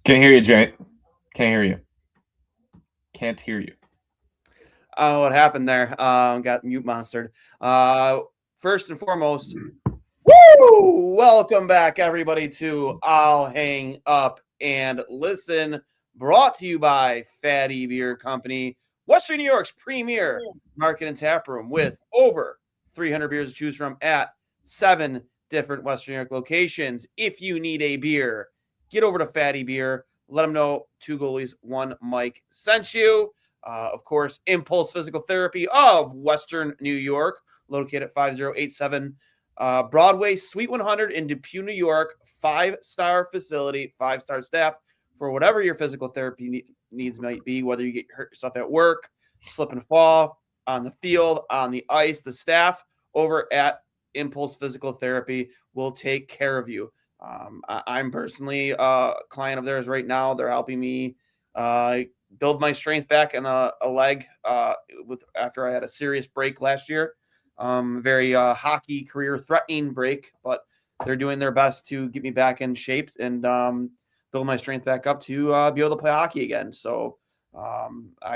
Can't hear you, Jay. Can't hear you. Can't hear you. Oh, what happened there? Got mute monstered. First and foremost, welcome back, everybody, to I'll Hang Up and Listen, brought to you by Fatty Beer Company, Western New York's premier market and tap room with over 300 beers to choose from at 7 different Western New York locations. If you need a beer, get over to Fatty Beer. Let them know 2 goalies, 1 Mike sent you. Of course, Impulse Physical Therapy of Western New York, located at 5087 Broadway, Suite 100 in Depew, New York. 5-star facility, 5-star staff for whatever your physical therapy needs might be, whether you get hurt yourself at work, slip and fall, on the field, on the ice. The staff over at Impulse Physical Therapy will take care of you. I'm personally a client of theirs right now. They're helping me build my strength back in a leg after I had a serious break last year. Very hockey career threatening break, but they're doing their best to get me back in shape and build my strength back up to be able to play hockey again. So I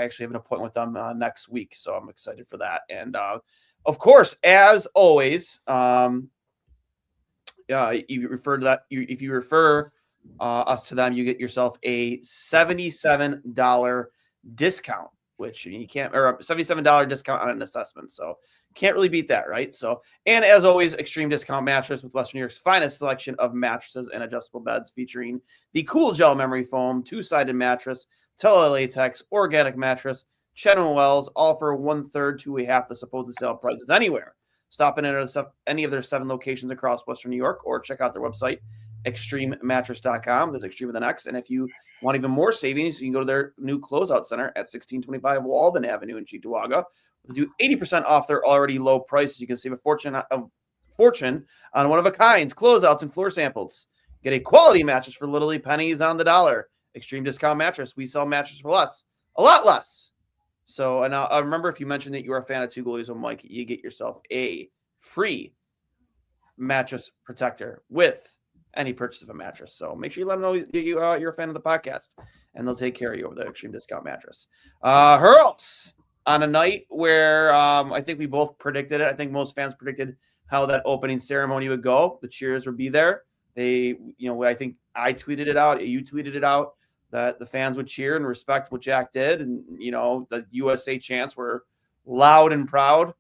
actually have an appointment with them next week, so I'm excited for that. And of course, as always, you refer to that. If you refer us to them, you get yourself a $77 discount, which you can't, or a $77 discount on an assessment. So can't really beat that, right? So, and as always, extreme discount mattress with Western New York's finest selection of mattresses and adjustable beds, featuring the Cool Gel Memory Foam, 2-sided mattress, Tele-Latex, organic mattress, Chenin Wells, all for 1/3 to a half the supposed sale prices anywhere. Stop in at any of their 7 locations across Western New York, or check out their website, extrememattress.com. That's extreme with an X. And if you want even more savings, you can go to their new closeout center at 1625 Walden Avenue in Cheektowaga. They'll do 80% off their already low prices. You can save a fortune on one-of-a-kinds, closeouts, and floor samples. Get a quality mattress for literally pennies on the dollar. Extreme discount mattress. We sell mattresses for less, a lot less. So, and I remember, if you mentioned that you are a fan of 2 goalies, Mike, you get yourself a free mattress protector with any purchase of a mattress. So make sure you let them know you're a fan of the podcast, and they'll take care of you over the extreme discount mattress. Hurls, on a night where I think we both predicted it. I think most fans predicted how that opening ceremony would go. The cheers would be there. I think I tweeted it out. You tweeted it out that the fans would cheer and respect what Jack did. And, the USA chants were loud and proud.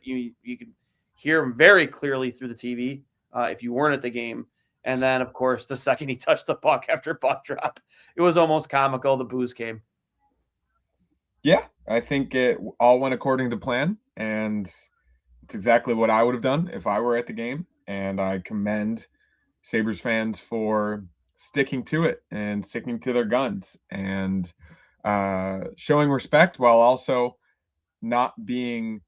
You could hear him very clearly through the TV if you weren't at the game. And then, of course, the second he touched the puck after puck drop, it was almost comical. The boos came. Yeah, I think it all went according to plan, and it's exactly what I would have done if I were at the game. And I commend Sabres fans for sticking to it and sticking to their guns and showing respect while also not being,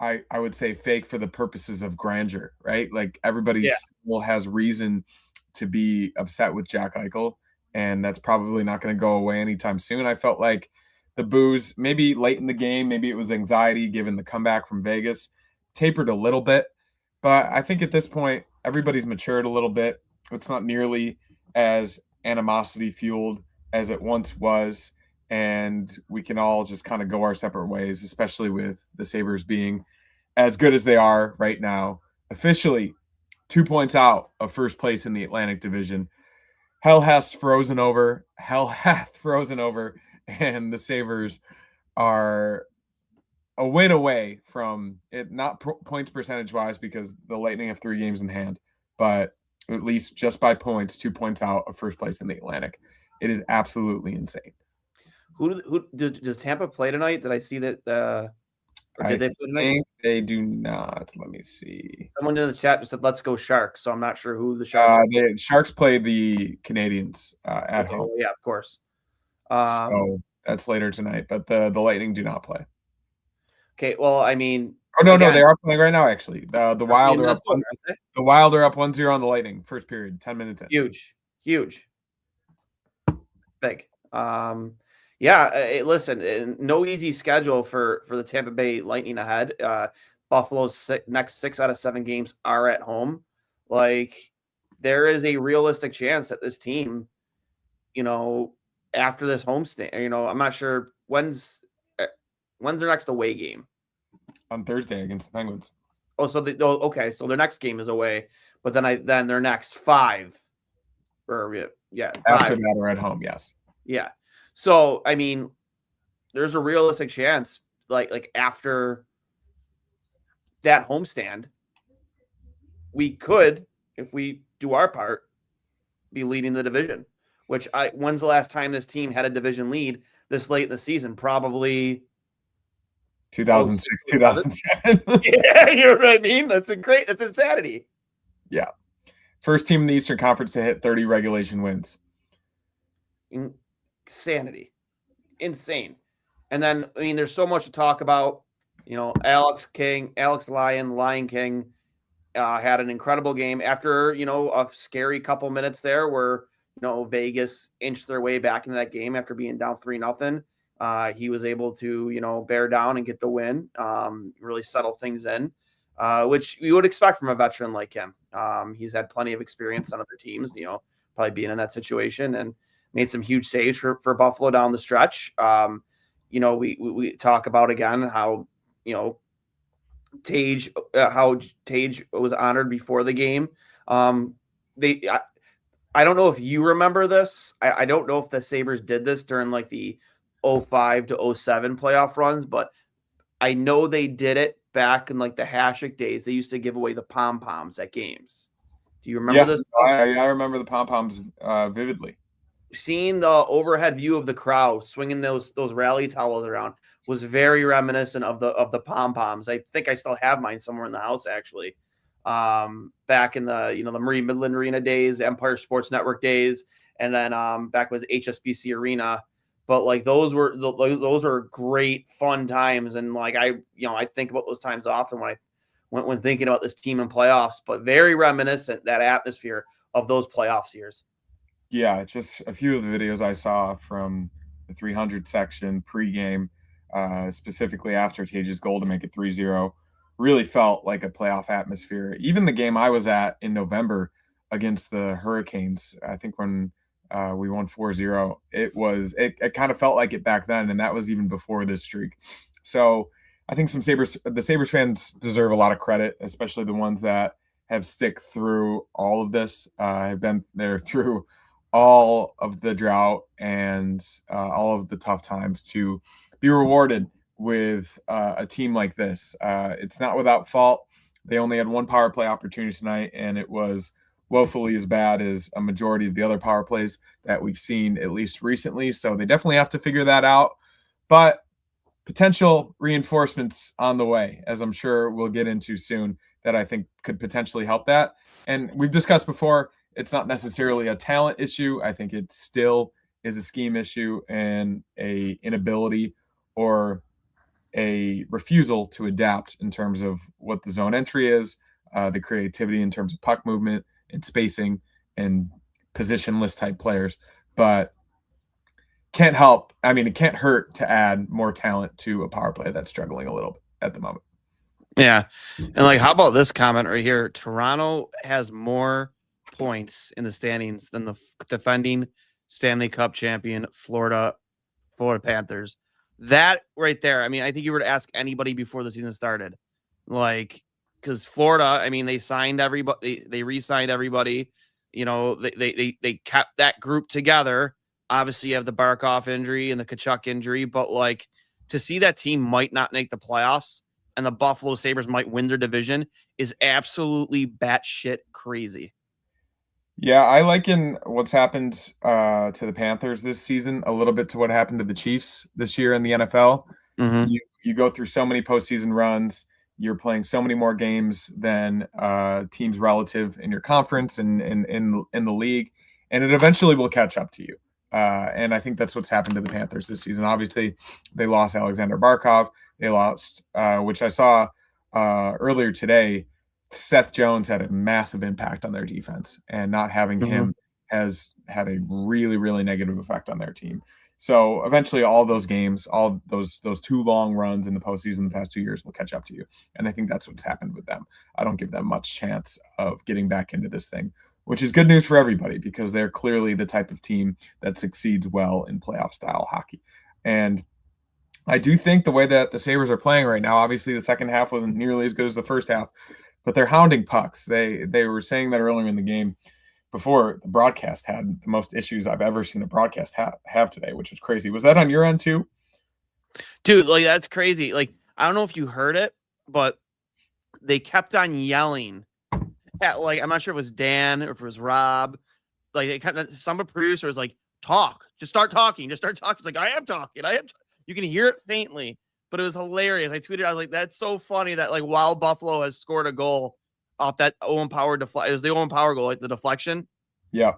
I would say, fake for the purposes of grandeur, right? Like, everybody still has reason to be upset with Jack Eichel, and that's probably not going to go away anytime soon. I felt like the boos, maybe late in the game, maybe it was anxiety given the comeback from Vegas, tapered a little bit. But I think at this point, everybody's matured a little bit. It's not nearly as animosity-fueled as it once was, and we can all just kind of go our separate ways, especially with the Sabres being as good as they are right now. Officially 2 points out of first place in the Atlantic Division. Hell hath frozen over, and the Sabres are a win away from it, not points percentage-wise, because the Lightning have 3 games in hand, but at least just by points, 2 points out of first place in the Atlantic. It is absolutely insane. Who does Tampa play tonight? Did I see that? Or did they play tonight? They do not. Let me see. Someone in the chat just said, "Let's go Sharks." So I'm not sure who the Sharks. The Sharks play the Canadiens at home. Yeah, of course. So that's later tonight, but the Lightning do not play. Okay, well, I mean, no, they are playing right now. Actually, the Wild are up. The Wild are up 1-0 on the Lightning. First period, 10 minutes in. Huge, big. Listen, no easy schedule for the Tampa Bay Lightning ahead. Buffalo's next 6 out of 7 games are at home. Like, there is a realistic chance that this team after this homestand, I'm not sure when's their next away game. On Thursday against the Penguins. Oh, so okay, so their next game is away, but then their next 5, or yeah, 5. After that or at home, yes. Yeah. So I mean, there's a realistic chance, like after that homestand, we could, if we do our part, be leading the division. When's the last time this team had a division lead this late in the season? Probably 2006, 2007. Yeah, you know what I mean? That's insanity. Yeah. First team in the Eastern Conference to hit 30 regulation wins. Insanity. Insane. And then, I mean, there's so much to talk about. Alex Lion King, had an incredible game after, a scary couple minutes there where, Vegas inched their way back into that game after being down 3-0. He was able to, bear down and get the win, really settle things in, which you would expect from a veteran like him. He's had plenty of experience on other teams, probably being in that situation, and made some huge saves for Buffalo down the stretch. We talk about again how, Tage was honored before the game. I don't know if you remember this. I don't know if the Sabres did this during like the 05 to 07 playoff runs, but I know they did it back in like the Hasek days. They used to give away the pom-poms at games. Do you remember this? I remember the pom-poms vividly. Seeing the overhead view of the crowd swinging those rally towels around was very reminiscent of the pom-poms. I think I still have mine somewhere in the house, actually. Back in the the Marine Midland Arena days, Empire Sports Network days, and then back was HSBC Arena. But like those were great fun times, and like I think about those times often when thinking about this team in playoffs. But very reminiscent, that atmosphere of those playoffs years. Yeah, just a few of the videos I saw from the 300 section pregame, specifically after Tage's goal to make it 3-0, really felt like a playoff atmosphere. Even the game I was at in November against the Hurricanes, I think when we won 4-0, it kind of felt like it back then, and that was even before this streak. So I think the Sabres fans deserve a lot of credit, especially the ones that have stick through all of this, have been there through all of the drought and all of the tough times to be rewarded with a team like this. It's not without fault. They only had one power play opportunity tonight, and it was woefully as bad as a majority of the other power plays that we've seen, at least recently. So they definitely have to figure that out. But potential reinforcements on the way, as I'm sure we'll get into soon, that I think could potentially help that. And we've discussed before, it's not necessarily a talent issue. I think it still is a scheme issue and a inability or a refusal to adapt in terms of what the zone entry is, the creativity in terms of puck movement and spacing and positionless type players. But can't help. I mean, it can't hurt to add more talent to a power play that's struggling a little bit at the moment. Yeah. And like, how about this comment right here? Toronto has more points in the standings than the defending Stanley Cup champion Florida Panthers. That right there, I mean, I think you were to ask anybody before the season started, like, because Florida, I mean, they signed everybody, they re-signed everybody, they kept that group together. Obviously, you have the Barkov injury and the Tkachuk injury, but like, to see that team might not make the playoffs and the Buffalo Sabres might win their division is absolutely batshit crazy. Yeah, I liken what's happened to the Panthers this season a little bit to what happened to the Chiefs this year in the NFL. Mm-hmm. You go through so many postseason runs. You're playing so many more games than teams relative in your conference and in the league, and it eventually will catch up to you. And I think that's what's happened to the Panthers this season. Obviously, they lost Alexander Barkov. They lost, which I saw earlier today, Seth Jones had a massive impact on their defense, and not having him has had a really, really negative effect on their team. So eventually all those games, all those 2 long runs in the postseason the past 2 years will catch up to you. And I think that's what's happened with them. I don't give them much chance of getting back into this thing which is good news for everybody because they're clearly the type of team that succeeds well in playoff style hockey. And I do think the way that the Sabres are playing right now, obviously the second half wasn't nearly as good as the first half, but they're hounding pucks. They were saying that earlier in the game before the broadcast had the most issues I've ever seen a broadcast have today, which was crazy. Was that on your end too? Dude, like that's crazy. Like, I don't know if you heard it, but they kept on yelling at, like, I'm not sure if it was Dan or if it was Rob. Like, they kind of, some producer was like, talk, just start talking, just start talking. It's like, I am talking. You can hear it faintly, but it was hilarious. I tweeted, I was like, that's so funny that, like, while Buffalo has scored a goal off that Owen Power it was the Owen Power goal, like the deflection. Yeah.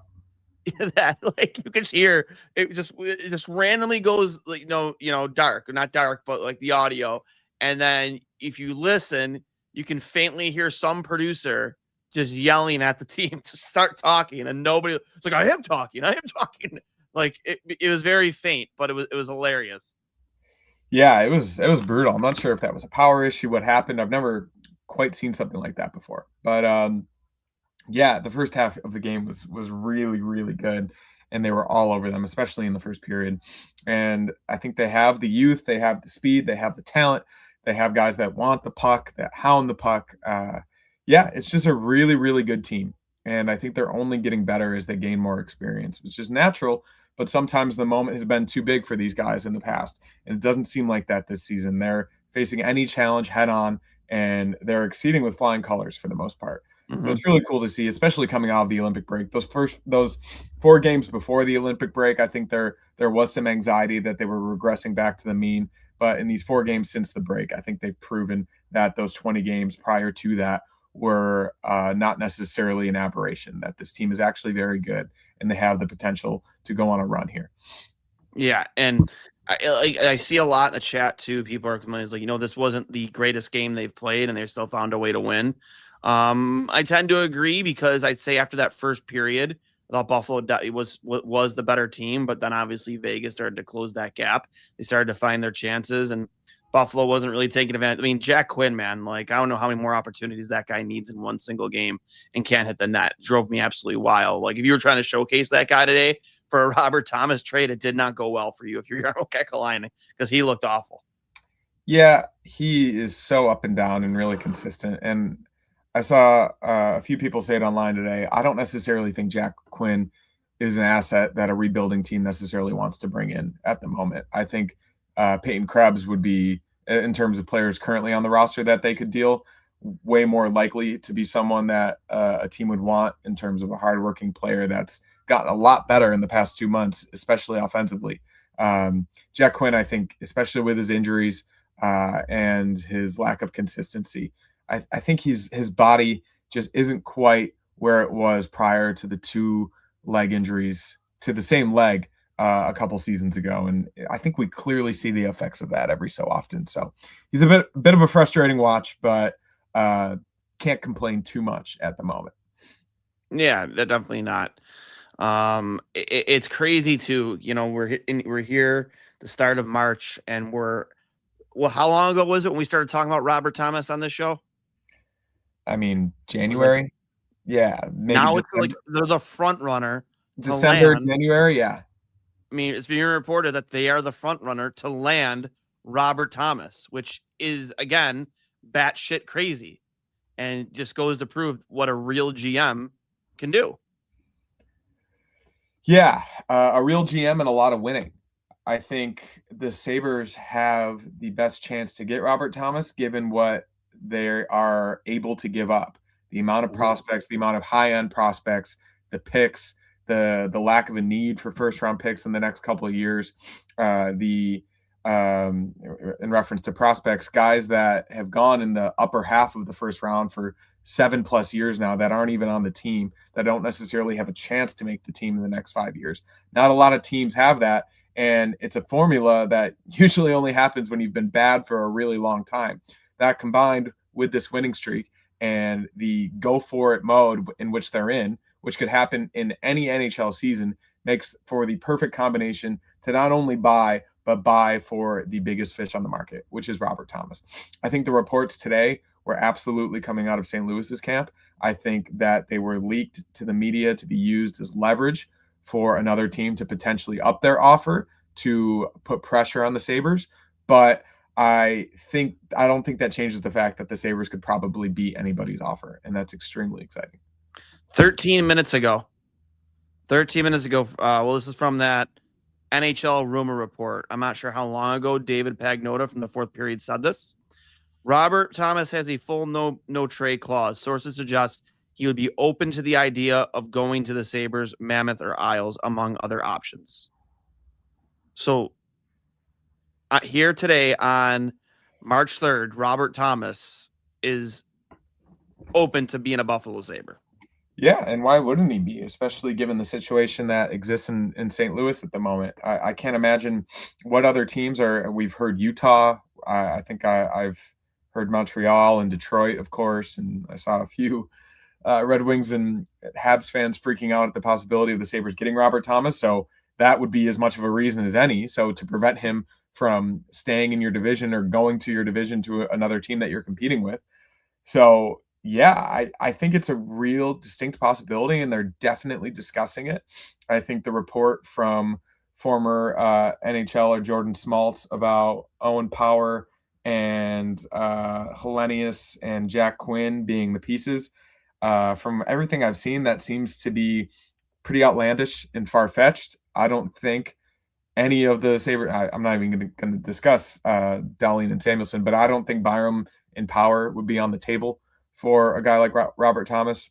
That, like, you can hear it just randomly goes, like, dark, not dark, but like the audio. And then if you listen, you can faintly hear some producer just yelling at the team to start talking, and nobody, it's like, I am talking. Like, it was very faint, but it was hilarious. Yeah, it was brutal. I'm not sure if that was a power issue, what happened. I've never quite seen something like that before. But yeah, the first half of the game was really, really good, and they were all over them, especially in the first period. And I think they have the youth, they have the speed, they have the talent, they have guys that want the puck, that hound the puck. Yeah, it's just a really, really good team, and I think they're only getting better as they gain more experience, which is natural. But sometimes the moment has been too big for these guys in the past, and it doesn't seem like that this season. They're facing any challenge head on, and they're exceeding with flying colors for the most part. So it's really cool to see, especially coming out of the Olympic break. Those 4 games before the Olympic break, I think there was some anxiety that they were regressing back to the mean. But in these 4 games since the break, I think they've proven that those 20 games prior to that were not necessarily an aberration, that this team is actually very good and they have the potential to go on a run here. Yeah, and I see a lot in the chat too. People are complaining, like, this wasn't the greatest game they've played, and they still found a way to win. I tend to agree because I'd say after that first period, I thought Buffalo was the better team, but then obviously Vegas started to close that gap. They started to find their chances, and Buffalo wasn't really taking advantage. I mean, Jack Quinn, man, like, I don't know how many more opportunities that guy needs in one single game and can't hit the net. Drove me absolutely wild. Like, if you were trying to showcase that guy today for a Robert Thomas trade, it did not go well for you if you're Jarmo Kekalainen, because he looked awful. Yeah, he is so up and down and really consistent. And I saw a few people say it online today. I don't necessarily think Jack Quinn is an asset that a rebuilding team necessarily wants to bring in at the moment. I think Peyton Krebs would be, in terms of players currently on the roster that they could deal, way more likely to be someone that a team would want in terms of a hardworking player that's gotten a lot better in the past 2 months, especially offensively. Jack Quinn, I think, especially with his injuries and his lack of consistency, I think his body just isn't quite where it was prior to the 2 leg injuries to the same leg a couple seasons ago, and I think we clearly see the effects of that every so often. So he's a bit of a frustrating watch, but can't complain too much at the moment. Yeah, definitely not. It's crazy too. We're here the start of March, and how long ago was it when we started talking about Robert Thomas on this show? I mean, January. Yeah, maybe now December. It's like they're the front runner. December, January. Yeah. I mean, it's being reported that they are the front runner to land Robert Thomas, which is, again, batshit crazy, and just goes to prove what a real GM can do. Yeah, a real GM and a lot of winning. I think the Sabres have the best chance to get Robert Thomas, given what they are able to give up. The amount of prospects, the amount of high-end prospects, the picks, the lack of a need for first-round picks in the next couple of years, in reference to prospects, guys that have gone in the upper half of the first round for 7+ years now that aren't even on the team, that don't necessarily have a chance to make the team in the next 5 years. Not a lot of teams have that, and it's a formula that usually only happens when you've been bad for a really long time. That combined with this winning streak and the go for it mode in which they're in, which could happen in any NHL season, makes for the perfect combination to not only buy, but buy for the biggest fish on the market, which is Robert Thomas. I think the reports today were absolutely coming out of St. Louis's camp. I think that they were leaked to the media to be used as leverage for another team to potentially up their offer to put pressure on the Sabres. But I don't think that changes the fact that the Sabres could probably beat anybody's offer, and that's extremely exciting. 13 minutes ago. Well, this is from that NHL rumor report. I'm not sure how long ago David Pagnotta from the fourth period said this. Robert Thomas has a full no trade clause. Sources suggest he would be open to the idea of going to the Sabres, Mammoth, or Isles, among other options. So here today on March 3rd, Robert Thomas is open to being a Buffalo Sabre. Yeah, and why wouldn't he be, especially given the situation that exists in St. Louis at the moment? I can't imagine what other teams are. We've heard Utah. I think I've heard Montreal and Detroit, of course, and I saw a few Red Wings and Habs fans freaking out at the possibility of the Sabres getting Robert Thomas. So that would be as much of a reason as any. So to prevent him from staying in your division or going to your division to another team that you're competing with. So yeah, I think it's a real distinct possibility, and they're definitely discussing it. I think the report from former NHLer Jordan Smoltz about Owen Power and Hellenius and Jack Quinn being the pieces. From everything I've seen, that seems to be pretty outlandish and far-fetched. I don't think any of the Sabres, I'm not even going to discuss Dahlin and Samuelsson, but I don't think Byram and Power would be on the table for a guy like Robert Thomas.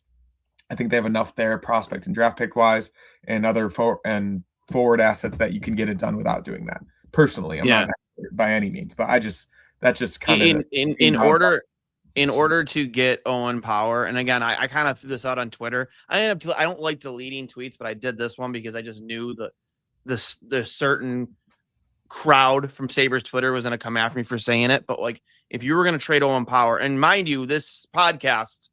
I think they have enough there, prospect and draft pick wise, and other forward assets that you can get it done without doing that. Personally, I'm not an expert by any means, but that's just kind of in order to get Owen Power. And again, I kind of threw this out on Twitter. I don't like deleting tweets, but I did this one because I just knew the certain crowd from Sabres Twitter was going to come after me for saying it. But like, if you were going to trade Owen Power, and mind you, this podcast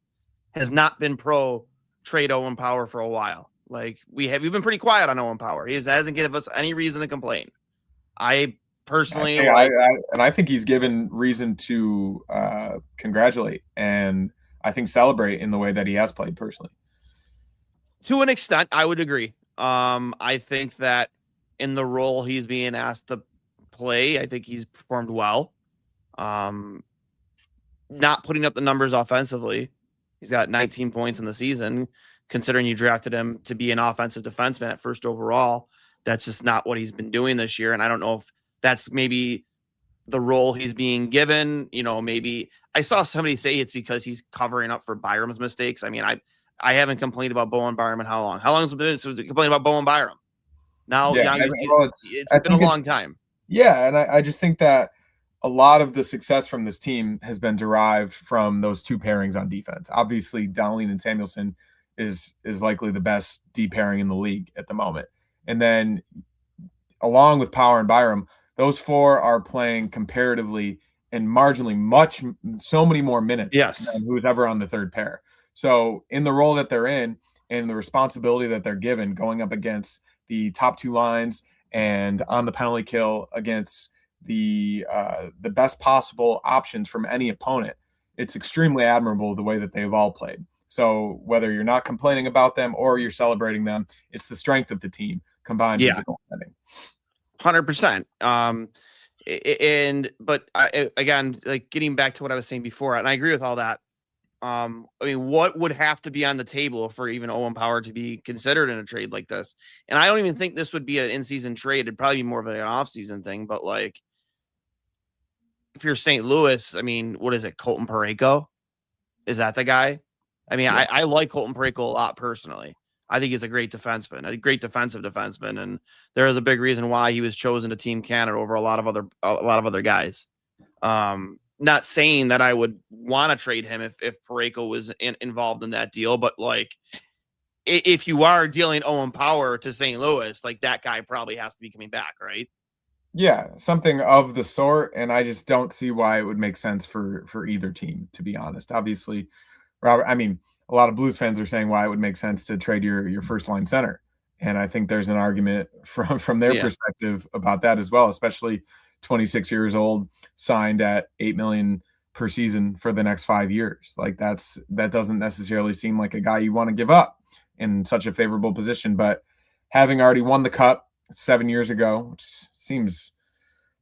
has not been pro trade Owen Power for a while. Like we've been pretty quiet on Owen Power. He hasn't given us any reason to complain. I personally, I think he's given reason to congratulate and I think celebrate in the way that he has played personally. To an extent, I would agree. I think that in the role he's being asked to play, I think he's performed well. Not putting up the numbers offensively. He's got 19 points in the season, considering you drafted him to be an offensive defenseman at first overall. That's just not what he's been doing this year. And I don't know if that's maybe the role he's being given. You know, maybe I saw somebody say it's because he's covering up for Byram's mistakes. I mean, I haven't complained about Bowen Byram in how long? How long has it been since complaining about Bowen Byram? Now, it's been a long time. Yeah, and I just think that a lot of the success from this team has been derived from those two pairings on defense. Obviously, Dahlin and Samuelsson is likely the best D pairing in the league at the moment. And then along with Power and Byram, those four are playing comparatively and marginally so many more minutes than who's ever on the third pair. So in the role that they're in and the responsibility that they're given going up against the top two lines and on the penalty kill against the best possible options from any opponent, it's extremely admirable the way that they've all played. So whether you're not complaining about them or you're celebrating them, it's the strength of the team combined with the goaltending. 100%. But again, like getting back to what I was saying before, and I agree with all that. I mean, what would have to be on the table for even Owen Power to be considered in a trade like this? And I don't even think this would be an in-season trade. It'd probably be more of an off-season thing. But like, if you're St. Louis, I mean, what is it? Colton Parayko? Is that the guy? I mean, I like Colton Parayko a lot personally. I think he's a great defenseman, a great defensive defenseman, and there is a big reason why he was chosen to Team Canada over a lot of other guys. Not saying that I would want to trade him if Parayko was involved in that deal, but like, if you are dealing Owen Power to St. Louis, like that guy probably has to be coming back, right? Yeah, something of the sort, and I just don't see why it would make sense for either team, to be honest. Obviously, Robert, I mean, a lot of Blues fans are saying why it would make sense to trade your first line center. And I think there's an argument from their perspective about that as well, especially 26 years old, signed at $8 million per season for the next 5 years. Like that doesn't necessarily seem like a guy you want to give up in such a favorable position. But having already won the cup 7 years ago, which seems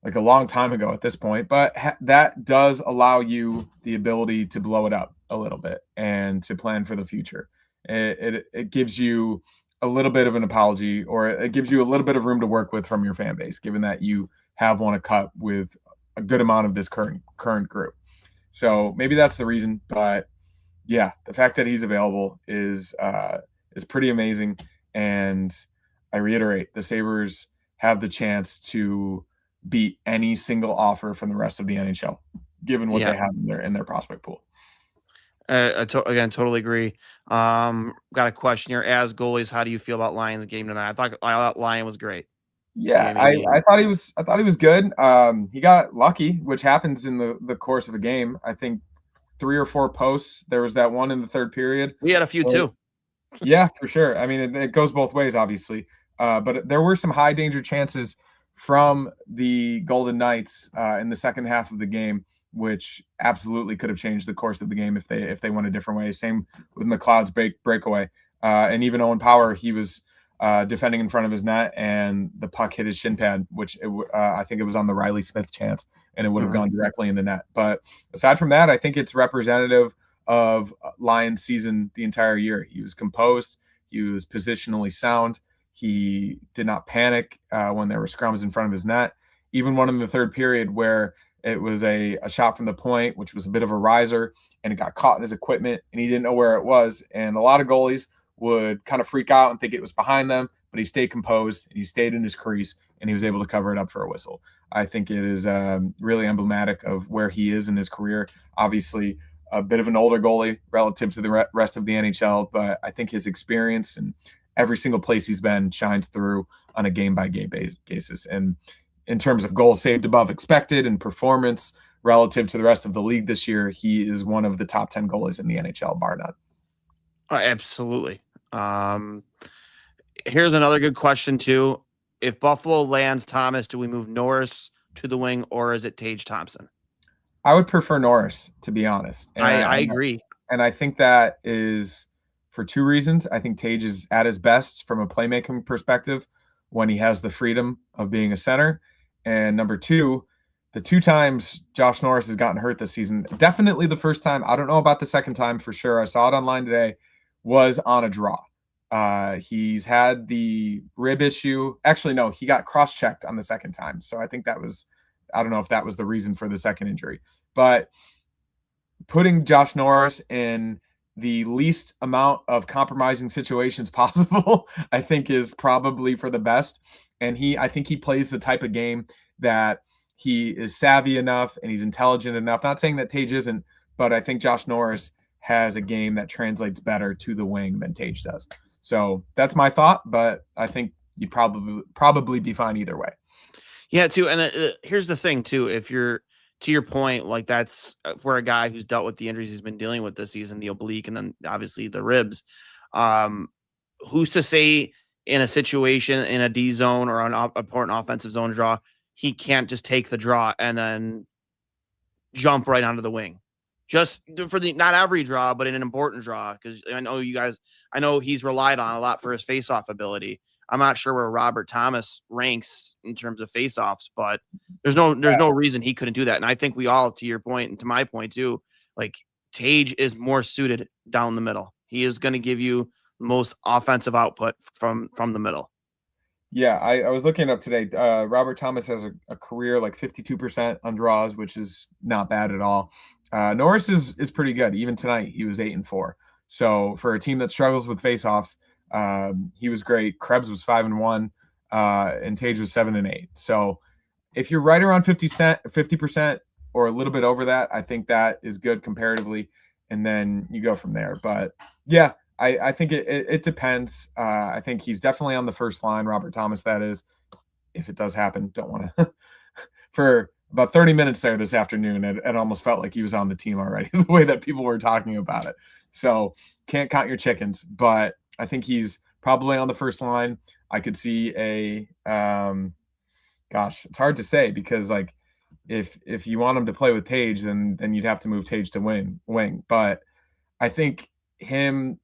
like a long time ago at this point, but that does allow you the ability to blow it up a little bit and to plan for the future. It gives you a little bit of an apology, or it gives you a little bit of room to work with from your fan base, given that you have won a cup with a good amount of this current group. So maybe that's the reason, but yeah, the fact that he's available is pretty amazing. And I reiterate, the Sabres have the chance to beat any single offer from the rest of the NHL, given what they have in their prospect pool. Again, totally agree. Got a question here. As goalies, how do you feel about Lions game tonight? I thought Lion was great. Yeah, I thought he was good. He got lucky, which happens in the course of a game. I think 3 or 4 posts. There was that one in the third period. We had a few too. Yeah, for sure. I mean, it goes both ways, obviously. But there were some high danger chances from the Golden Knights in the second half of the game, which absolutely could have changed the course of the game if they went a different way. Same with McLeod's breakaway, and even Owen Power. He was defending in front of his net, and the puck hit his shin pad, which I think it was on the Riley Smith chance, and it would have gone directly in the net. But aside from that, I think it's representative of Lions' season the entire year. He was composed. He was positionally sound. He did not panic when there were scrums in front of his net. Even one in the third period where it was a shot from the point, which was a bit of a riser, and it got caught in his equipment, and he didn't know where it was. And a lot of goalies would kind of freak out and think it was behind them, but he stayed composed, and he stayed in his crease, and he was able to cover it up for a whistle. I think it is really emblematic of where he is in his career. Obviously, a bit of an older goalie relative to the rest of the NHL, but I think his experience and every single place he's been shines through on a game-by-game basis. And in terms of goals saved above expected and performance relative to the rest of the league this year, he is one of the top 10 goalies in the NHL, bar none. Absolutely. Here's another good question, too. If Buffalo lands Thomas, do we move Norris to the wing, or is it Tage Thompson? I would prefer Norris, to be honest. And I agree. And I think that is for 2 reasons. I think Tage is at his best from a playmaking perspective when he has the freedom of being a center. And number 2, the 2 times Josh Norris has gotten hurt this season, definitely the first time, I don't know about the second time for sure, I saw it online today, was on a draw. He's had the rib issue. Actually, no, he got cross-checked on the second time. So I think I don't know if that was the reason for the second injury. But putting Josh Norris in the least amount of compromising situations possible, I think is probably for the best. And I think he plays the type of game that he is savvy enough and he's intelligent enough. Not saying that Tage isn't, but I think Josh Norris has a game that translates better to the wing than Tage does. So that's my thought, but I think you'd probably be fine either way. Yeah, too. And here's the thing, too. If you're, to your point, like that's for a guy who's dealt with the injuries he's been dealing with this season, the oblique, and then obviously the ribs. Who's to say in a situation in a D zone or an important offensive zone draw, he can't just take the draw and then jump right onto the wing? Just for not every draw, but in an important draw. Because I know he's relied on a lot for his face-off ability. I'm not sure where Robert Thomas ranks in terms of face-offs, but there's no reason he couldn't do that. And I think we all, to your point and to my point too, like Tage is more suited down the middle. He is going to give you the most offensive output from the middle. Yeah, I was looking up today. Robert Thomas has a career like 52% on draws, which is not bad at all. Norris is pretty good. Even tonight, he was 8-4. So for a team that struggles with faceoffs, he was great. Krebs was 5-1, and Tage was 7-8. So if you're right around 50% or a little bit over that, I think that is good comparatively, and then you go from there. But yeah, I think it depends. I think he's definitely on the first line, Robert Thomas, that is, if it does happen. Don't want to for about 30 minutes there this afternoon, it almost felt like he was on the team already, the way that people were talking about it. So can't count your chickens, but I think he's probably on the first line. I could see it's hard to say because like if you want him to play with Tage, then you'd have to move Tage to wing. But I think him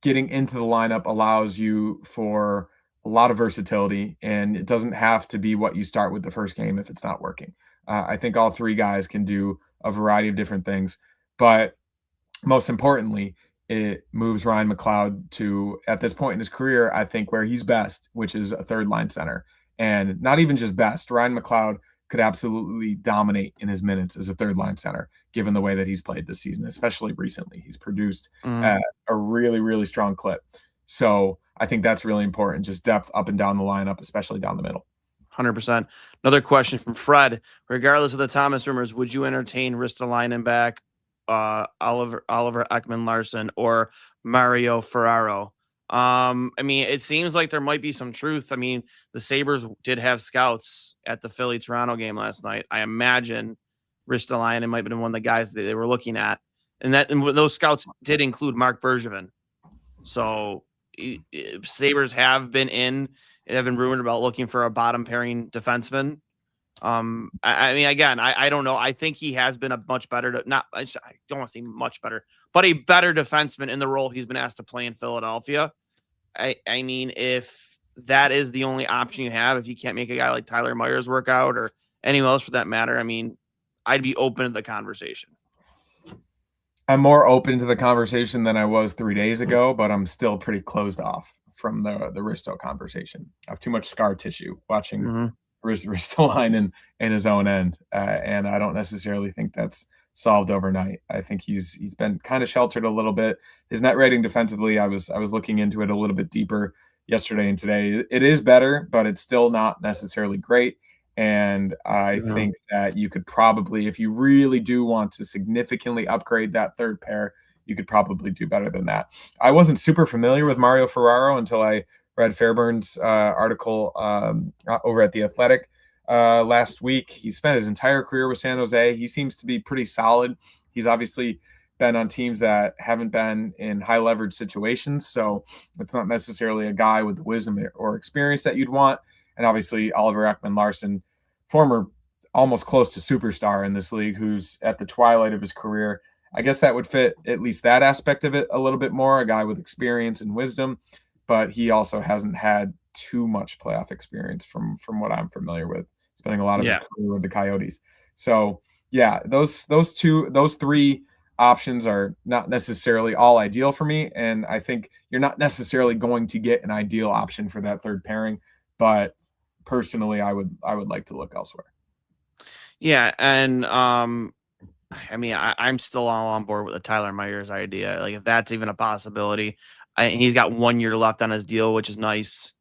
getting into the lineup allows you for a lot of versatility, and it doesn't have to be what you start with the first game if it's not working. I think all three guys can do a variety of different things, but most importantly, it moves Ryan McLeod to, at this point in his career, I think where he's best, which is a third line center. And not even just best, Ryan McLeod could absolutely dominate in his minutes as a third line center, given the way that he's played this season, especially recently. He's produced at a really, really strong clip. So I think that's really important, just depth up and down the lineup, especially down the middle. 100%. Another question from Fred. Regardless of the Thomas rumors, would you entertain Ristolainen back, Oliver Ekman-Larsson, or Mario Ferraro? I mean, it seems like there might be some truth. I mean, the Sabres did have scouts at the Philly-Toronto game last night. I imagine Ristolainen might have been one of the guys that they were looking at. And those scouts did include Mark Bergevin. So Sabres have been rumored about looking for a bottom pairing defenseman. I mean, again, I don't know. I think he has been a much better, I don't want to say much better, but a better defenseman in the role he's been asked to play in Philadelphia. I mean, if that is the only option you have, if you can't make a guy like Tyler Myers work out or anyone else for that matter, I mean, I'd be open to the conversation. I'm more open to the conversation than I was 3 days ago, but I'm still pretty closed off from the Risto conversation. I have too much scar tissue watching Ristolainen in his own end, and I don't necessarily think that's solved overnight. I think he's been kind of sheltered a little bit. His net rating defensively, I was looking into it a little bit deeper yesterday and today. It is better, but it's still not necessarily great. And I think that you could probably, if you really do want to significantly upgrade that third pair, you could probably do better than that. I wasn't super familiar with Mario Ferraro until I read Fairburn's article over at The Athletic last week. He spent his entire career with San Jose. He seems to be pretty solid. He's obviously been on teams that haven't been in high leverage situations, so it's not necessarily a guy with the wisdom or experience that you'd want. And obviously Oliver Ekman-Larsson, former almost close to superstar in this league, who's at the twilight of his career. I guess that would fit at least that aspect of it a little bit more, a guy with experience and wisdom, but he also hasn't had too much playoff experience from what I'm familiar with, spending a lot of his career with the Coyotes. So yeah, those three options are not necessarily all ideal for me. And I think you're not necessarily going to get an ideal option for that third pairing, but personally, I would like to look elsewhere. Yeah, and I mean, I'm still all on board with the Tyler Myers idea. Like, if that's even a possibility, he's got 1 year left on his deal, which is nice.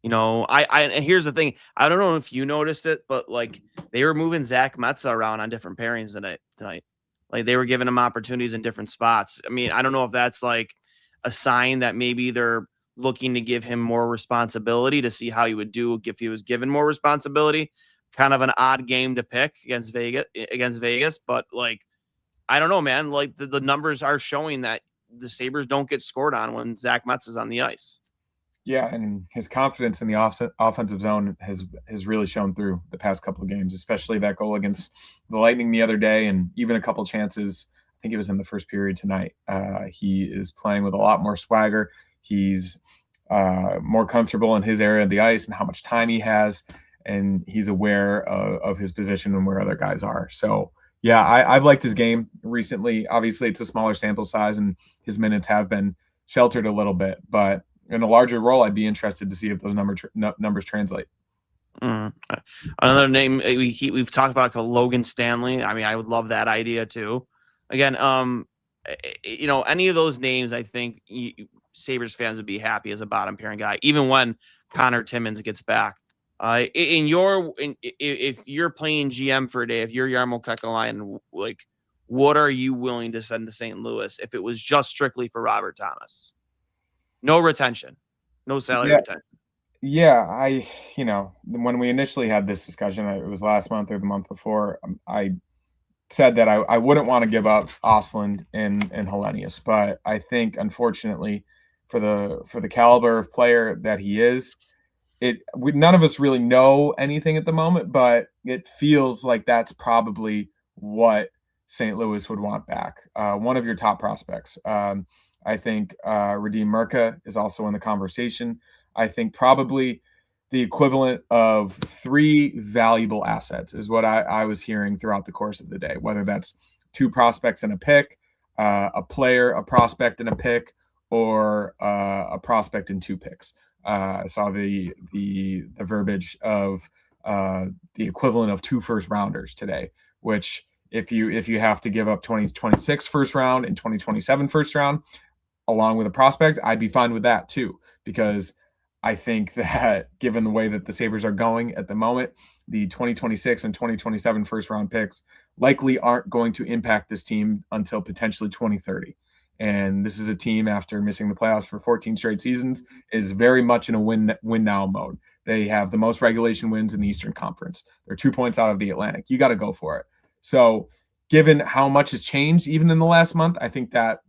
You know, and here's the thing. I don't know if you noticed it, but like they were moving Zach Metza around on different pairings tonight. Like they were giving him opportunities in different spots. I mean, I don't know if that's like a sign that maybe they're looking to give him more responsibility to see how he would do if he was given more responsibility. Kind of an odd game to pick against Vegas, but like, I don't know, man. Like the numbers are showing that the Sabres don't get scored on when Zach Metz is on the ice. Yeah, and his confidence in the offensive zone has really shown through the past couple of games, especially that goal against the Lightning the other day, and even a couple chances. I think it was in the first period tonight. He is playing with a lot more swagger. He's more comfortable in his area of the ice and how much time he has, and he's aware of his position and where other guys are. So, yeah, I've liked his game recently. Obviously, it's a smaller sample size, and his minutes have been sheltered a little bit. But in a larger role, I'd be interested to see if those numbers translate. Another name we've talked about, Logan Stanley. I mean, I would love that idea too. Again, you know, any of those names, I think Sabres fans would be happy as a bottom pairing guy, even when Connor Timmins gets back. If you're playing GM for a day, if you're Jarmo Kekalainen, like, what are you willing to send to St. Louis if it was just strictly for Robert Thomas? No retention, no salary retention. Yeah, you know, when we initially had this discussion, it was last month or the month before, I said that I wouldn't want to give up Ostlund and Hellenius, but I think, unfortunately, for the caliber of player that he is, none of us really know anything at the moment, but it feels like that's probably what St. Louis would want back. One of your top prospects. I think Radim Murka is also in the conversation. I think probably the equivalent of 3 valuable assets is what I was hearing throughout the course of the day, whether that's 2 prospects and a pick, a player, a prospect and a pick, or a prospect and 2 picks. I saw the verbiage of the equivalent of 2 first rounders today, which if you have to give up 2026 first round and 2027 first round along with a prospect, I'd be fine with that too, because I think that given the way that the Sabres are going at the moment, the 2026 and 2027 first round picks likely aren't going to impact this team until potentially 2030. And this is a team, after missing the playoffs for 14 straight seasons, is very much in a win now mode. They have the most regulation wins in the Eastern Conference. They're 2 points out of the Atlantic. You got to go for it. So given how much has changed even in the last month, I think that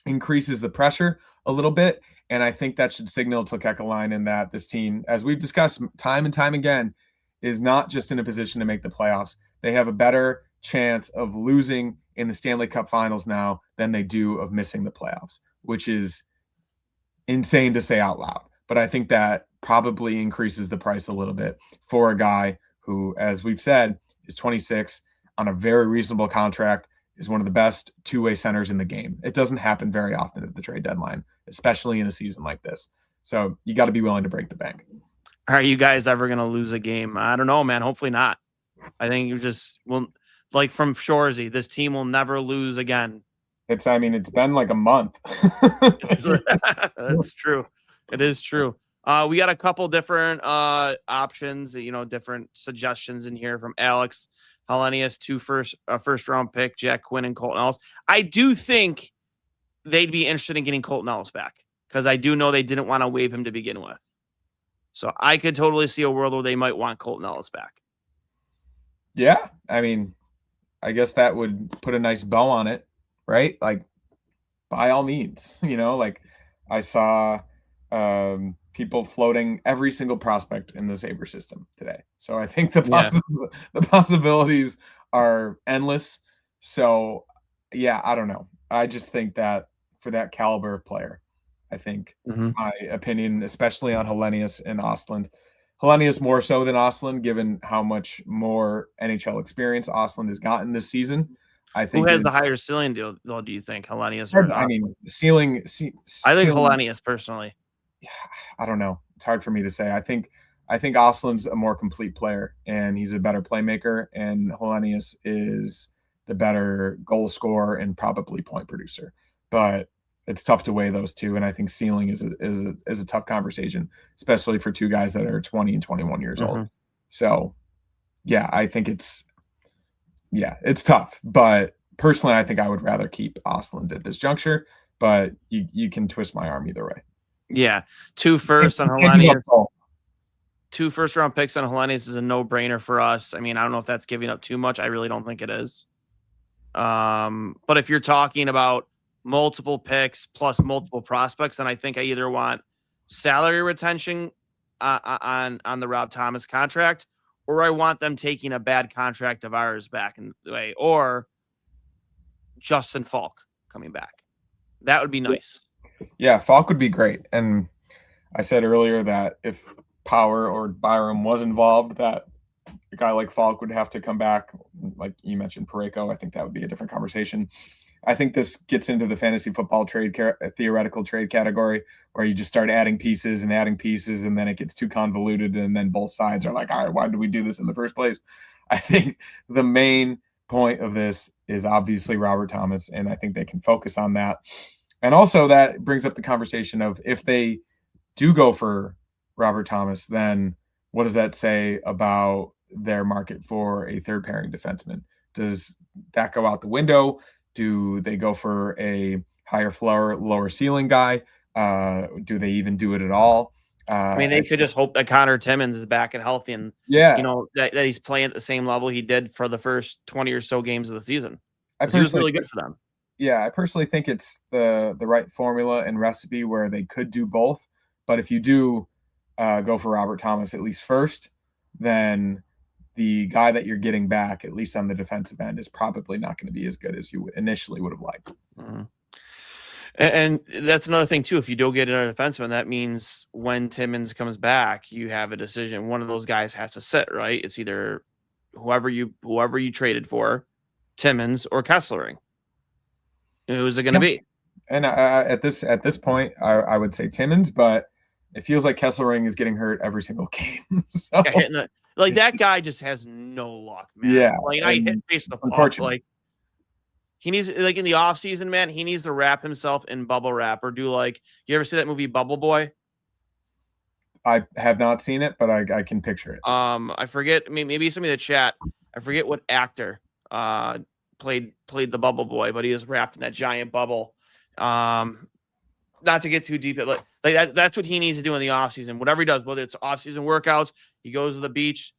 increases the pressure a little bit. And I think that should signal to Kekalainen that this team, as we've discussed time and time again, is not just in a position to make the playoffs. They have a better chance of losing in the Stanley Cup Finals now than they do of missing the playoffs, which is insane to say out loud. But I think that probably increases the price a little bit for a guy who, as we've said, is 26 on a very reasonable contract, is one of the best two-way centers in the game. It doesn't happen very often at the trade deadline, especially in a season like this. So you got to be willing to break the bank. Are you guys ever going to lose a game? I don't know, man. Hopefully not. I think you just will, like from Shorzy, this team will never lose again. It's been like a month. That's true. It is true. We got a couple different options, different suggestions in here from Alex. Hellenius, 2 first round pick, Jack Quinn and Colton Ellis. I do think they'd be interested in getting Colton Ellis back, because I do know they didn't want to waive him to begin with. So I could totally see a world where they might want Colton Ellis back. Yeah. I guess that would put a nice bow on it, right? Like, by all means, like I saw people floating every single prospect in the Sabre system today. So I think the possibilities are endless. So yeah, I don't know. I just think that for that caliber of player, I think my opinion, especially on Hellenius and Ostlund, Hellenius more so than Ostlund, given how much more NHL experience Ostlund has gotten this season. I think who has the higher ceiling deal, though? Do you think Hellenius or ceiling? I think Hellenius personally. I don't know. It's hard for me to say. I think Ostlund's a more complete player, and he's a better playmaker, and Hellenius is the better goal scorer and probably point producer. But it's tough to weigh those two, and I think ceiling is a tough conversation, especially for 2 guys that are 20 and 21 years old. So, yeah, I think it's tough. But personally, I think I would rather keep Ostlund at this juncture. But you can twist my arm either way. Yeah, 2 first on Hellenius. 2 first round picks on Hellenius is a no brainer for us. I don't know if that's giving up too much. I really don't think it is. But if you're talking about multiple picks plus multiple prospects, then I think I either want salary retention on the Rob Thomas contract, or I want them taking a bad contract of ours back in the way, or Justin Falk coming back. That would be nice. Yeah, Falk would be great. And I said earlier that if Power or Byram was involved, that a guy like Falk would have to come back. Like you mentioned, Parayko, I think that would be a different conversation. I think this gets into the fantasy football theoretical trade category, where you just start adding pieces, and then it gets too convoluted, and then both sides are like, all right, why did we do this in the first place? I think the main point of this is obviously Robert Thomas, and I think they can focus on that. And also that brings up the conversation of, if they do go for Robert Thomas, then what does that say about their market for a third pairing defenseman? Does that go out the window? Do they go for a higher floor, lower ceiling guy? Do they even do it at all? They could just hope that Connor Timmins is back and healthy, and that he's playing at the same level he did for the first 20 or so games of the season. He was really good for them. Yeah, I personally think it's the right formula and recipe where they could do both. But if you do go for Robert Thomas at least first, then the guy that you're getting back, at least on the defensive end, is probably not going to be as good as you initially would have liked. Mm-hmm. And that's another thing too. If you don't get another defenseman, that means when Timmins comes back, you have a decision. One of those guys has to sit, right? It's either whoever you traded for, Timmins or Kesslering. Who's it going to be? And at this point, I would say Timmins, but it feels like Kesselring is getting hurt every single game. So, that guy just has no luck, man. Yeah, I hit face the puck. He needs, in the offseason, man, he needs to wrap himself in bubble wrap or do you ever see that movie Bubble Boy? I have not seen it, but I can picture it. I forget, maybe somebody in the chat, I forget what actor played the Bubble Boy, but he was wrapped in that giant bubble. Not to get too deep, that's what he needs to do in the offseason. Whatever he does, whether it's offseason workouts, he goes to the beach,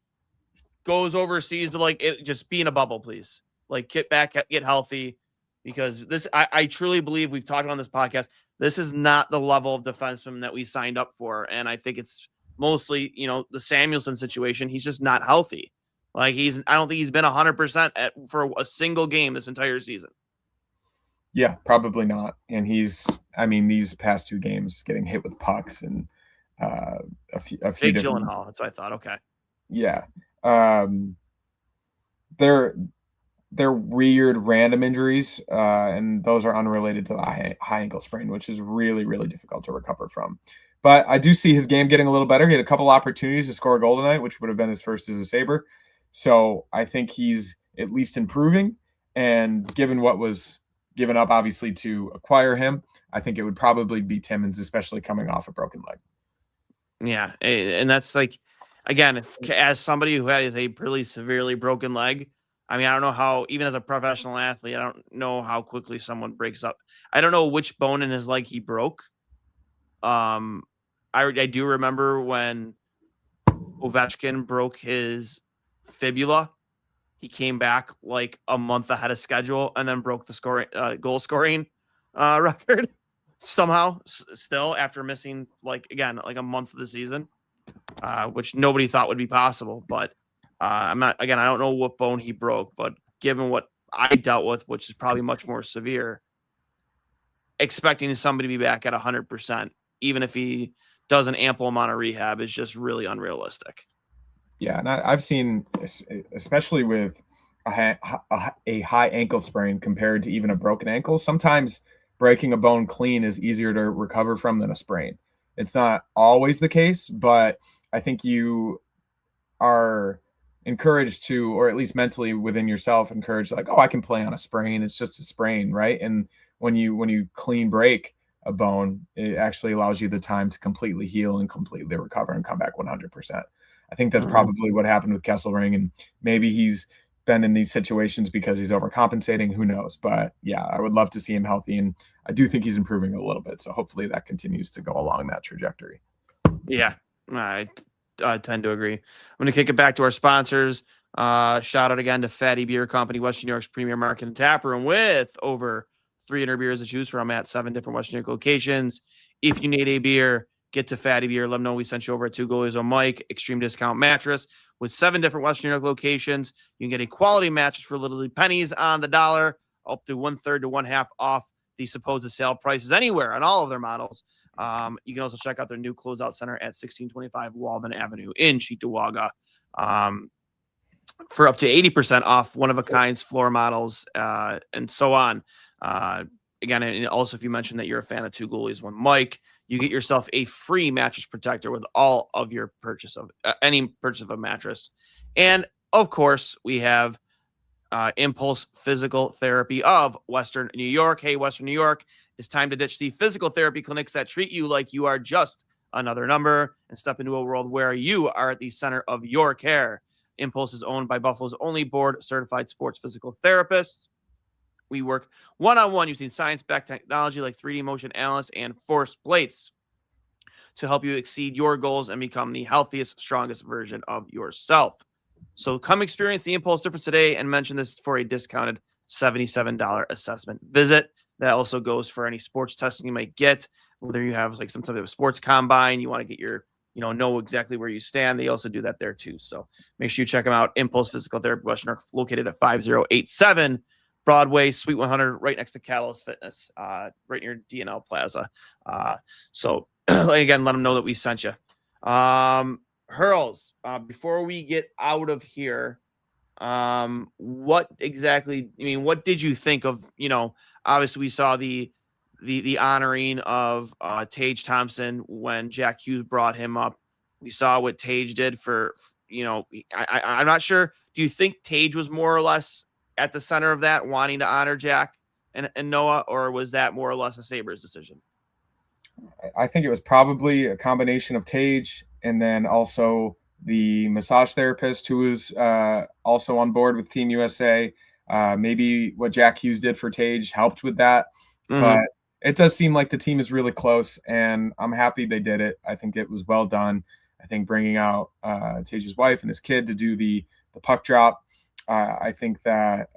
goes overseas to just be in a bubble, please. Get back, get healthy, because I truly believe, we've talked on this podcast, this is not the level of defenseman that we signed up for. And I think it's mostly, the Samuelson situation. He's just not healthy. I don't think he's been 100% for a single game this entire season. Yeah, probably not. And these past 2 games getting hit with pucks and a few Jake Gyllenhaal. That's what I thought. Okay. Yeah. They're weird random injuries, and those are unrelated to the high ankle sprain, which is really, really difficult to recover from. But I do see his game getting a little better. He had a couple opportunities to score a goal tonight, which would have been his first as a Sabre. So I think he's at least improving. And given what was given up, obviously, to acquire him, I think it would probably be Timmins, especially coming off a broken leg. Yeah, and that's again, as somebody who has a pretty severely broken leg, I don't know how, even as a professional athlete, I don't know how quickly someone breaks up. I don't know which bone in his leg he broke. I do remember when Ovechkin broke his fibula. He came back a month ahead of schedule and then broke the goal scoring record somehow, still, after missing a month of the season, which nobody thought would be possible. But I don't know what bone he broke, but given what I dealt with, which is probably much more severe, expecting somebody to be back at 100%, even if he does an ample amount of rehab, is just really unrealistic. Yeah, and I've seen, especially with a high ankle sprain compared to even a broken ankle, sometimes breaking a bone clean is easier to recover from than a sprain. It's not always the case, but I think you are encouraged to, or at least mentally within yourself, encouraged I can play on a sprain. It's just a sprain, right? And when you clean break a bone, it actually allows you the time to completely heal and completely recover and come back 100%. I think that's probably what happened with Kesselring, and maybe he's been in these situations because he's overcompensating. Who knows? But yeah, I would love to see him healthy, and I do think he's improving a little bit. So hopefully that continues to go along that trajectory. Yeah, I tend to agree. I'm going to kick it back to our sponsors. Shout out again to Fatty Beer Company, Western New York's premier market and tap room, with over 300 beers to choose from at 7 different Western New York locations. If you need a beer, get to Fatty Beer. Let them know we sent you over at 2 Goalies on Mike, extreme discount mattress with 7 different Western New York locations. You can get a quality mattress for literally pennies on the dollar, up to 1/3 to 1/2 off the supposed sale prices anywhere on all of their models. You can also check out their new closeout center at 1625 Walden Avenue in Cheektowaga, for up to 80% off one-of-a-kinds floor models, and so on. Again, and also if you mention that you're a fan of 2 Goalies, 1 Mike, you get yourself a free mattress protector with all of your purchase of any purchase of a mattress. And of course, we have Impulse Physical Therapy of Western New York. Hey, Western New York, it's time to ditch the physical therapy clinics that treat you like you are just another number and step into a world where you are at the center of your care. Impulse is owned by Buffalo's only board-certified sports physical therapists. We work one-on-one using science-backed technology like 3D motion analysis and force plates to help you exceed your goals and become the healthiest, strongest version of yourself. So come experience the Impulse difference today and mention this for a discounted $77 assessment visit. That also goes for any sports testing you might get, whether you have some type of sports combine, you want to get your know exactly where you stand. They also do that there too. So make sure you check them out. Impulse Physical Therapy, Western York, located at 5087 Broadway, Suite 100, right next to Catalyst Fitness, right near DNL Plaza. So again, let them know that we sent you. Hurls, before we get out of here, what exactly, what did you think of, obviously we saw the honoring of Tage Thompson when Jack Hughes brought him up. We saw what Tage did for, I'm not sure. Do you think Tage was more or less at the center of that, wanting to honor Jack and Noah, or was that more or less a Sabres decision? I think it was probably a combination of Tage and then also the massage therapist who was also on board with Team USA. Maybe what Jack Hughes did for Tage helped with that. Mm-hmm. But it does seem like the team is really close, and I'm happy they did it. I think it was well done. I think bringing out Tage's wife and his kid to do the puck drop, I think that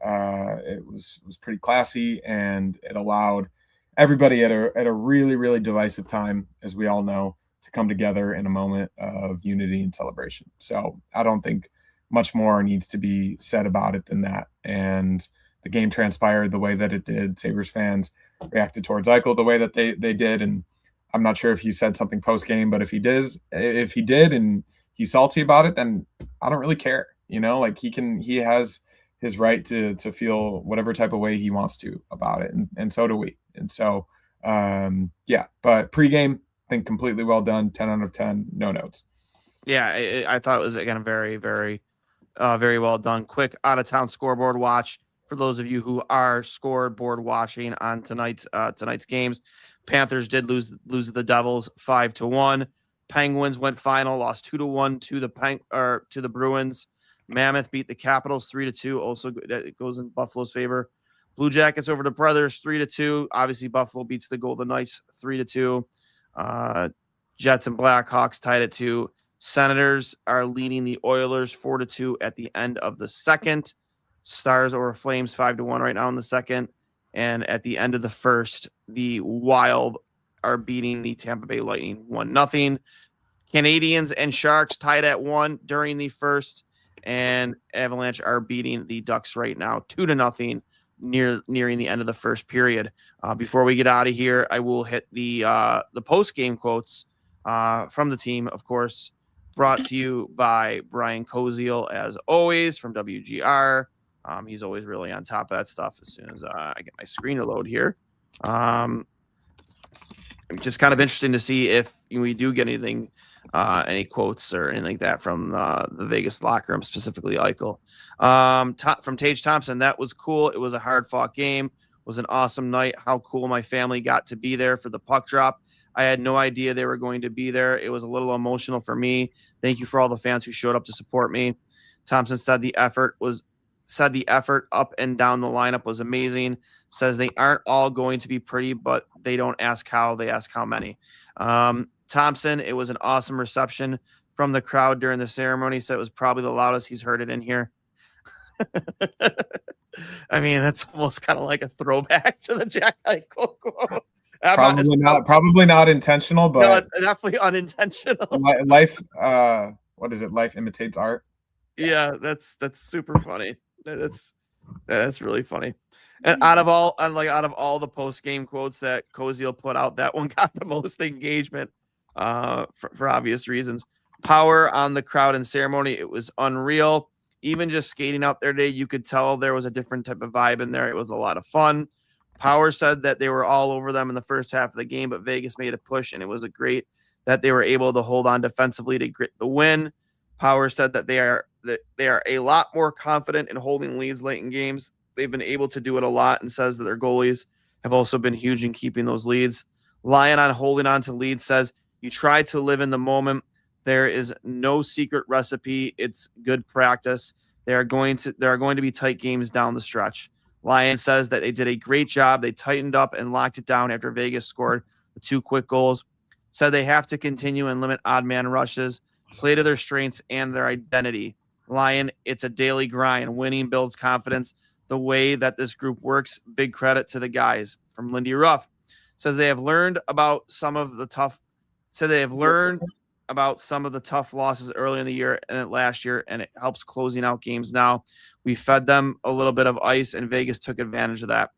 it was pretty classy, and it allowed everybody at a really, really divisive time, as we all know, to come together in a moment of unity and celebration. So I don't think much more needs to be said about it than that. And the game transpired the way that it did. Sabres fans reacted towards Eichel the way that they did. And I'm not sure if he said something post game, but if he did and he's salty about it, then I don't really care. Like he has his right to feel whatever type of way he wants to about it. And so do we. And so, but pregame, I think completely well done. 10 out of 10, no notes. Yeah, I thought it was, again, very, very, very well done. Quick out-of-town scoreboard watch for those of you who are scoreboard watching on tonight's games. Panthers did lose the Devils 5-1. Penguins went final, lost 2-1 to the Bruins. Mammoth beat the Capitals 3-2. Also, it goes in Buffalo's favor. Blue Jackets over the Brothers 3-2. Obviously, Buffalo beats the Golden Knights 3-2. Jets and Blackhawks tied at 2. Senators are leading the Oilers 4-2 at the end of the second. Stars over Flames 5-1 right now in the second. And at the end of the first, the Wild are beating the Tampa Bay Lightning 1-0. Canadians and Sharks tied at 1 during the first. And Avalanche are beating the Ducks right now 2-0 nearing the end of the first period. Before we get out of here, I will hit the post-game quotes from the team, of course, brought to you by Brian Koziel, as always, from WGR. He's always really on top of that stuff as soon as I get my screen to load here. Just kind of interesting to see if we do get anything, any quotes or anything like that from the Vegas locker room, specifically Eichel. From Tage Thompson, that was cool. It was a hard-fought game. It was an awesome night. How cool my family got to be there for the puck drop. I had no idea they were going to be there. It was a little emotional for me. Thank you for all the fans who showed up to support me. Thompson said the effort up and down the lineup was amazing. Says they aren't all going to be pretty, but they don't ask how, they ask how many. Thompson, it was an awesome reception from the crowd during the ceremony. Said it was probably the loudest he's heard it in here. I mean, that's almost kind of like a throwback to the Jack Eichel quote. Probably not intentional, but no, definitely unintentional. Life, what is it? Life imitates art. Yeah, that's super funny. That's really funny. And out of all the post game quotes that Koziel put out, that one got the most engagement for obvious reasons. Power on the crowd and ceremony, it was unreal. Even just skating out there today, you could tell there was a different type of vibe in there. It was a lot of fun. Power said that they were all over them in the first half of the game, but Vegas made a push, and it was great that they were able to hold on defensively to grit the win. Power said that they are a lot more confident in holding leads late in games. They've been able to do it a lot, and says that their goalies have also been huge in keeping those leads. Lion on holding on to leads says, you try to live in the moment. There is no secret recipe. It's good practice. There are going to be tight games down the stretch. Lion says that they did a great job. They tightened up and locked it down after Vegas scored the 2 quick goals. Said they have to continue and limit odd man rushes, play to their strengths and their identity. Lion, it's a daily grind. Winning builds confidence. The way that this group works, big credit to the guys. From Lindy Ruff, says they have learned about some of the tough. So they have learned about some of the tough losses early in the year and last year, and it helps closing out games now. We fed them a little bit of ice, and Vegas took advantage of that.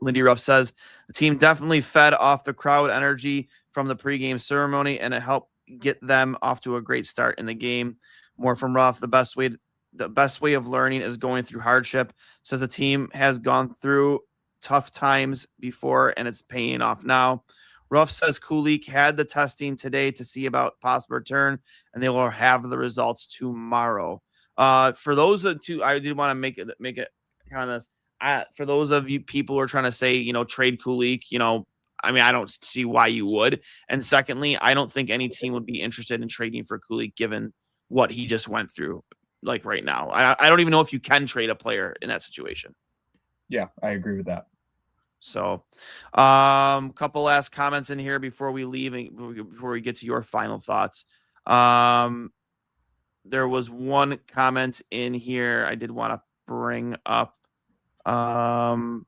Lindy Ruff says the team definitely fed off the crowd energy from the pregame ceremony, and it helped get them off to a great start in the game. More from Ruff, the best way of learning is going through hardship. Says the team has gone through tough times before, and it's paying off now. Ruff says Kulik had the testing today to see about possible return, and they will have the results tomorrow. For those of two, I did want to make it kind of for those of you people who are trying to say, trade Kulik, I mean, I don't see why you would. And secondly, I don't think any team would be interested in trading for Kulik given what he just went through, like right now. I don't even know if you can trade a player in that situation. Yeah, I agree with that. So, couple last comments in here before we leave, before we get to your final thoughts. There was one comment in here I did want to bring up. Well,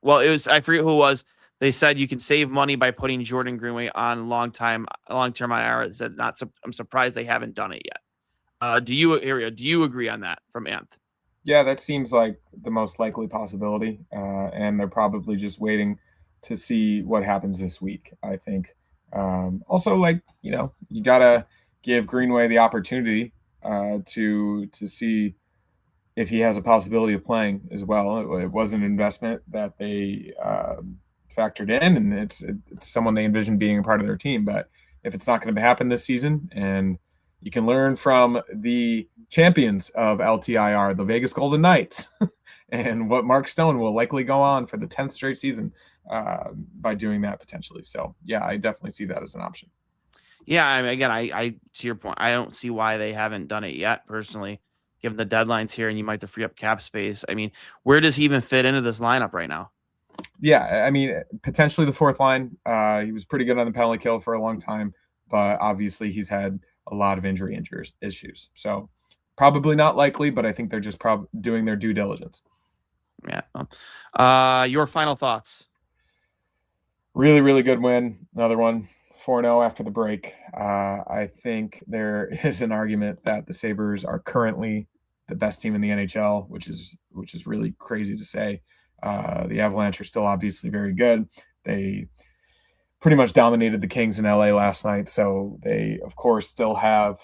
it was, I forget who it was. They said you can save money by putting Jordan Greenway on long-term IR. Said I'm surprised they haven't done it yet. Do you agree on that from Anth? Yeah, that seems like the most likely possibility, and they're probably just waiting to see what happens this week, I think. Also, you gotta give Greenway the opportunity to see if he has a possibility of playing as well. It was an investment that they factored in, and it's someone they envision being a part of their team. But if it's not going to happen this season, and you can learn from the champions of LTIR, the Vegas Golden Knights, and what Mark Stone will likely go on for the 10th straight season by doing that potentially. So, yeah, I definitely see that as an option. Yeah, I mean, again, I to your point, I don't see why they haven't done it yet, personally, given the deadlines here, and you might have to free up cap space. I mean, where does he even fit into this lineup right now? Yeah, I mean, potentially the fourth line. He was pretty good on the penalty kill for a long time, but obviously he's had a lot of injury issues. So probably not likely, but I think they're just doing their due diligence. Yeah. Your final thoughts? Really, really good win. Another one. 4-0 after the break. I think there is an argument that the Sabres are currently the best team in the NHL, which is really crazy to say. The Avalanche are still obviously very good. They pretty much dominated the Kings in LA last night, so they of course still have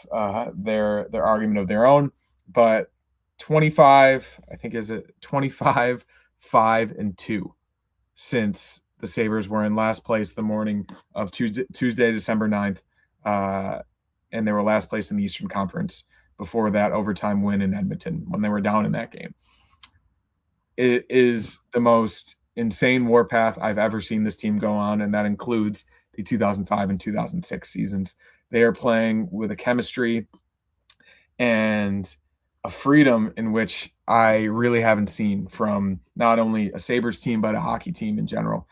their argument of their own. But 25, I think, is it 25, 5-2 since the Sabres were in last place the morning of Tuesday, December 9th, and they were last place in the Eastern Conference before that overtime win in Edmonton when they were down in that game. It is the most insane warpath I've ever seen this team go on, and that includes the 2005 and 2006 seasons. They are playing with a chemistry and a freedom in which I really haven't seen from not only a Sabres team, but a hockey team in general.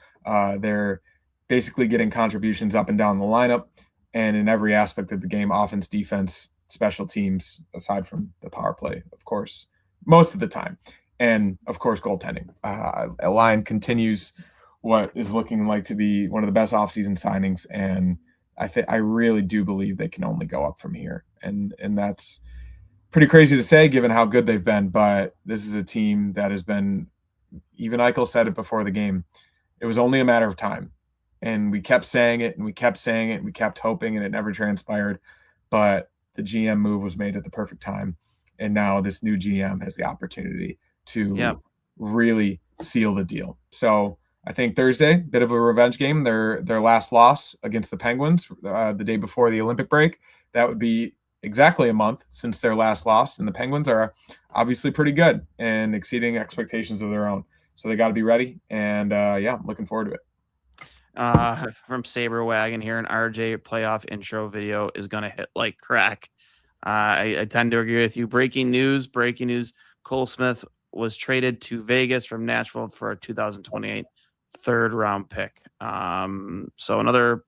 They're basically getting contributions up and down the lineup and in every aspect of the game, offense, defense, special teams, aside from the power play, of course, most of the time. And, of course, goaltending. A line continues what is looking like to be one of the best offseason signings, and I really do believe they can only go up from here. And that's pretty crazy to say given how good they've been, but this is a team that has been, even Eichel said it before the game, it was only a matter of time. And we kept saying it, and we kept saying it, and we kept hoping, and it never transpired. But the GM move was made at the perfect time, and now this new GM has the opportunity to really seal the deal. So I think Thursday, bit of a revenge game. Their last loss against the Penguins the day before the Olympic break. That would be exactly a month since their last loss, and the Penguins are obviously pretty good and exceeding expectations of their own. So they got to be ready, and I'm looking forward to it. From Saber Wagon here, an RJ playoff intro video is going to hit like crack. I tend to agree with you. Breaking news. Cole Smith was traded to Vegas from Nashville for a 2028 third round pick. So another,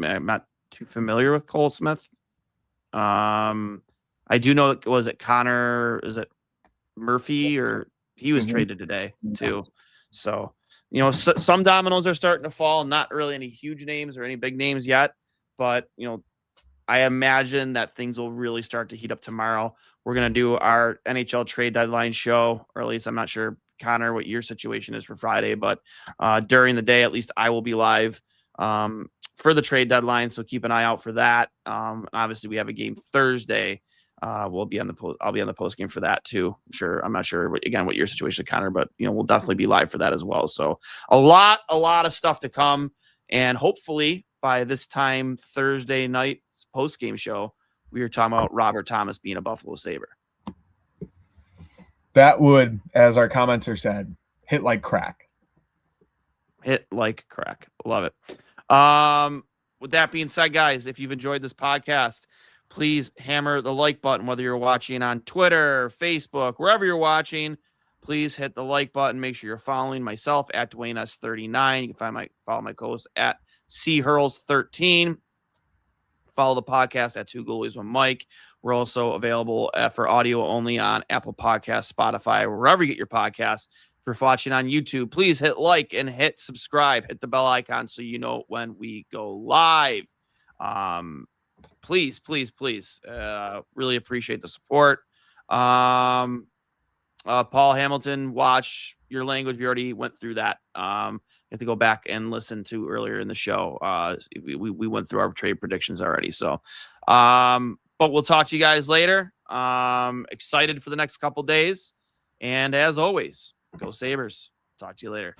I'm not too familiar with Cole Smith. I do know, was it Connor? Is it Murphy? Or he was traded today too. So, some dominoes are starting to fall. Not really any huge names or any big names yet, but I imagine that things will really start to heat up tomorrow. We're going to do our NHL trade deadline show, or at least I'm not sure, Connor, what your situation is for Friday, but during the day, at least I will be live for the trade deadline. So keep an eye out for that. Obviously we have a game Thursday. I'll be on the post game for that too. I'm not sure what your situation is, Connor, but we'll definitely be live for that as well. So a lot of stuff to come, and hopefully by this time Thursday night post game show, we were talking about Robert Thomas being a Buffalo Sabre. That would, as our commenter said, hit like crack. Hit like crack. Love it. With that being said, guys, if you've enjoyed this podcast, please hammer the like button, whether you're watching on Twitter, Facebook, wherever you're watching. Please hit the like button. Make sure you're following myself at Duane S39. You can follow my co-host at Hurls13. Follow the podcast at Two Goalies One Mike. We're also available for audio only on Apple Podcasts, Spotify, wherever you get your podcasts. If you're watching on YouTube, please hit like and hit subscribe. Hit the bell icon so you know when we go live. Please, really appreciate the support. Paul Hamilton, watch your language. We already went through that. You have to go back and listen to earlier in the show. We went through our trade predictions already. So, but we'll talk to you guys later. Excited for the next couple days. And as always, go Sabres. Talk to you later.